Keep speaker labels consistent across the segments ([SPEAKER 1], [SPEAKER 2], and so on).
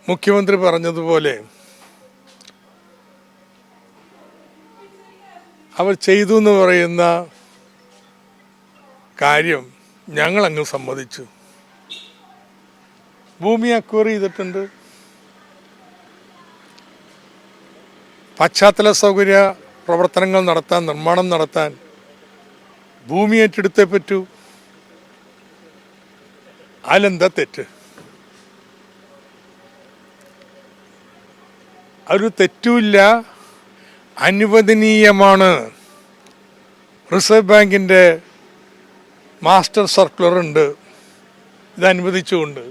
[SPEAKER 1] മുഖ്യമന്ത്രി പറഞ്ഞതുപോലെ അവർ ചെയ്തു എന്ന് പറയുന്ന കാര്യം ഞങ്ങളങ്ങ് സമ്മതിച്ചു. ഭൂമി അക്വയർ ചെയ്തിട്ടുണ്ട്. പശ്ചാത്തല സൗകര്യ പ്രവർത്തനങ്ങൾ നടത്താൻ, നിർമ്മാണം നടത്താൻ ഭൂമി ഏറ്റെടുത്തേ പറ്റൂ. അതിലെന്താ തെറ്റ്? ഒരു തെറ്റുമില്ല, അനുവദനീയമാണ്. റിസർവ് ബാങ്കിൻ്റെ മാസ്റ്റർ സർക്കുലർ ഉണ്ട് ഇത് അനുവദിച്ചുകൊണ്ട്.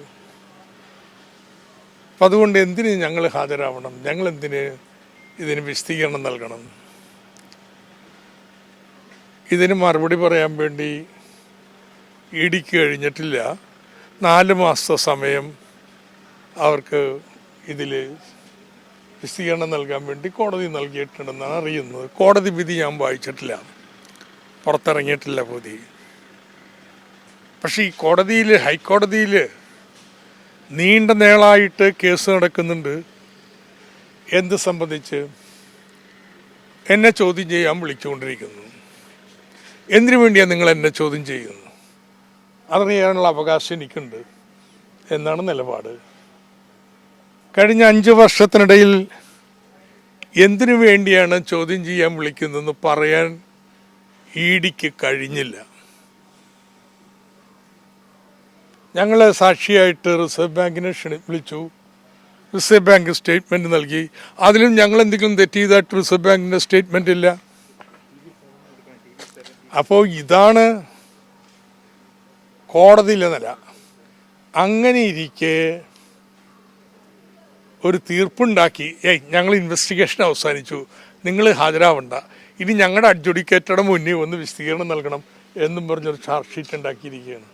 [SPEAKER 1] അപ്പം അതുകൊണ്ട് എന്തിന് ഞങ്ങൾ ഹാജരാവണം? ഞങ്ങൾ എന്തിന് ഇതിന് വിശദീകരണം നൽകണം? ഇതിന് മറുപടി പറയാൻ വേണ്ടി ഇടിക്ക് കഴിഞ്ഞിട്ടില്ല. 4 മാസത്തെ സമയം അവർക്ക് ഇതിൽ വിശദീകരണം നൽകാൻ വേണ്ടി കോടതി നൽകിയിട്ടുണ്ടെന്നാണ് അറിയുന്നത്. കോടതി വിധി ഞാൻ വായിച്ചിട്ടില്ല, പുറത്തിറങ്ങിയിട്ടില്ല വിധി. പക്ഷേ ഈ കോടതിയിൽ, ഹൈക്കോടതിയിൽ നീണ്ട നേളായിട്ട് കേസ് നടക്കുന്നുണ്ട്. എന്ത് സംബന്ധിച്ച്? എന്നെ ചോദ്യം ചെയ്യാൻ വിളിച്ചുകൊണ്ടിരിക്കുന്നു. എന്തിനു വേണ്ടിയാണ് നിങ്ങൾ എന്നെ ചോദ്യം ചെയ്യുന്നത്? അതറിയാനുള്ള അവകാശം എനിക്കുണ്ട് എന്നാണ് നിലപാട്. കഴിഞ്ഞ 5 വർഷത്തിനിടയിൽ എന്തിനു വേണ്ടിയാണ് ചോദ്യം ചെയ്യാൻ വിളിക്കുന്നതെന്ന് പറയാൻ ഇഡിക്ക് കഴിഞ്ഞില്ല. ഞങ്ങൾ സാക്ഷിയായിട്ട് റിസർവ് ബാങ്കിനെ വിളിച്ചു. റിസർവ് ബാങ്ക് സ്റ്റേറ്റ്മെൻറ്റ് നൽകി. അതിലും ഞങ്ങൾ എന്തെങ്കിലും തെറ്റ് ചെയ്തായിട്ട് റിസർവ് ബാങ്കിൻ്റെ സ്റ്റേറ്റ്മെൻ്റ് ഇല്ല. അപ്പോൾ ഇതാണ് കോടതിയിലെ നില. അങ്ങനെ ഇരിക്കെ ഒരു തീർപ്പുണ്ടാക്കി, ഞങ്ങൾ ഇൻവെസ്റ്റിഗേഷൻ അവസാനിച്ചു, നിങ്ങൾ ഹാജരാവണ്ട, ഇനി ഞങ്ങളുടെ അഡ്ജുഡിക്കേറ്ററുടെ മുന്നിൽ വന്ന് വിശദീകരണം നൽകണം എന്നും പറഞ്ഞൊരു ചാർജ് ഷീറ്റ് ഉണ്ടാക്കിയിരിക്കുകയാണ്.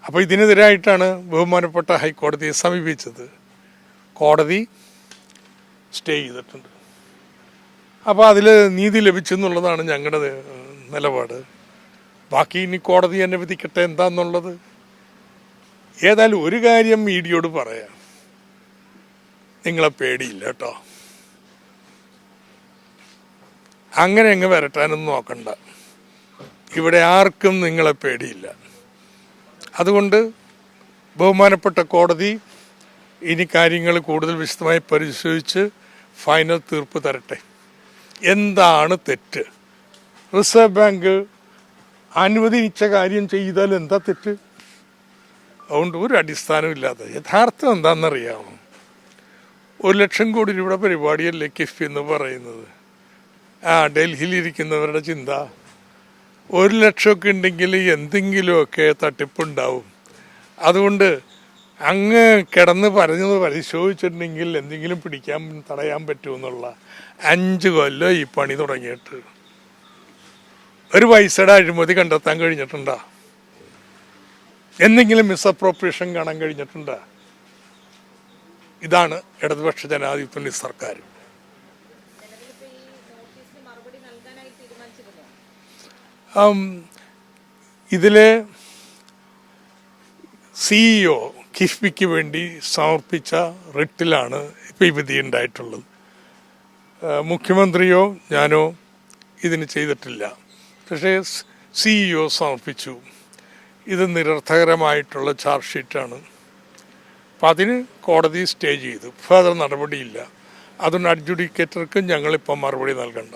[SPEAKER 1] അപ്പോൾ ഇതിനെതിരായിട്ടാണ് ബഹുമാനപ്പെട്ട ഹൈക്കോടതിയെ സമീപിച്ചത്. കോടതി സ്റ്റേ ചെയ്തിട്ടുണ്ട്. അപ്പോൾ അതിൽ നീതി ലഭിച്ചെന്നുള്ളതാണ് ഞങ്ങളുടെ നിലപാട്. ബാക്കി ഇനി കോടതി തന്നെ വിധിക്കട്ടെ എന്താന്നുള്ളത്. ഏതായാലും ഒരു കാര്യം ഇഡിയോട് പറയാം, നിങ്ങളെ പേടിയില്ല കേട്ടോ. അങ്ങനെ അങ്ങ് വരട്ടാനൊന്നും നോക്കണ്ട. ഇവിടെ ആർക്കും നിങ്ങളെ പേടിയില്ല. അതുകൊണ്ട് ബഹുമാനപ്പെട്ട കോടതി ഇനി കാര്യങ്ങൾ കൂടുതൽ വിശദമായി പരിശോധിച്ച് ഫൈനൽ തീർപ്പ് തരട്ടെ. എന്താണ് തെറ്റ്? റിസർവ് ബാങ്ക് അനുവദിച്ച കാര്യം ചെയ്താൽ എന്താ തെറ്റ്? അതുകൊണ്ട് ഒരു അടിസ്ഥാനമില്ലാതെ യഥാർത്ഥം എന്താണെന്നറിയാമോ? 1,00,000 കോടി രൂപയുടെ പരിപാടിയല്ലേ കിഫ്ബി എന്ന് പറയുന്നത്. ഡൽഹിയിലിരിക്കുന്നവരുടെ ചിന്ത 1,00,000 ഉണ്ടെങ്കിൽ എന്തെങ്കിലുമൊക്കെ തട്ടിപ്പുണ്ടാവും. അതുകൊണ്ട് അങ്ങ് കിടന്ന് പറഞ്ഞത് പരിശോധിച്ചിട്ടുണ്ടെങ്കിൽ എന്തെങ്കിലും തടയാൻ പറ്റുമെന്നുള്ള 5 കൊല്ലം ഈ പണി തുടങ്ങിയിട്ട് ഒരു പൈസയുടെ അഴിമതി കണ്ടെത്താൻ കഴിഞ്ഞിട്ടുണ്ടോ? എന്തെങ്കിലും മിസ്അപ്രോപ്രിയേഷൻ കാണാൻ കഴിഞ്ഞിട്ടുണ്ടോ? ഇതാണ് ഇടതുപക്ഷ ജനാധിപത്യ സർക്കാർ. ഇതിലെ CEO കിഫ്ബിക്ക് വേണ്ടി സമർപ്പിച്ച റിട്ടിലാണ് ഇപ്പോൾ ഈ വിധി ഉണ്ടായിട്ടുള്ളത്. മുഖ്യമന്ത്രിയോ ഞാനോ ഇതിന് ചെയ്തിട്ടില്ല. പക്ഷേ CEO സമർപ്പിച്ചു. ഇത് നിരർത്ഥകരമായിട്ടുള്ള ചാർജ് ഷീറ്റാണ്. അപ്പം അതിന് കോടതി സ്റ്റേ ചെയ്തു. ഫർദർ നടപടിയില്ല. അതുകൊണ്ട് അഡ്ജുഡിക്കേറ്റർക്ക് ഞങ്ങളിപ്പം മറുപടി നൽകണ്ട.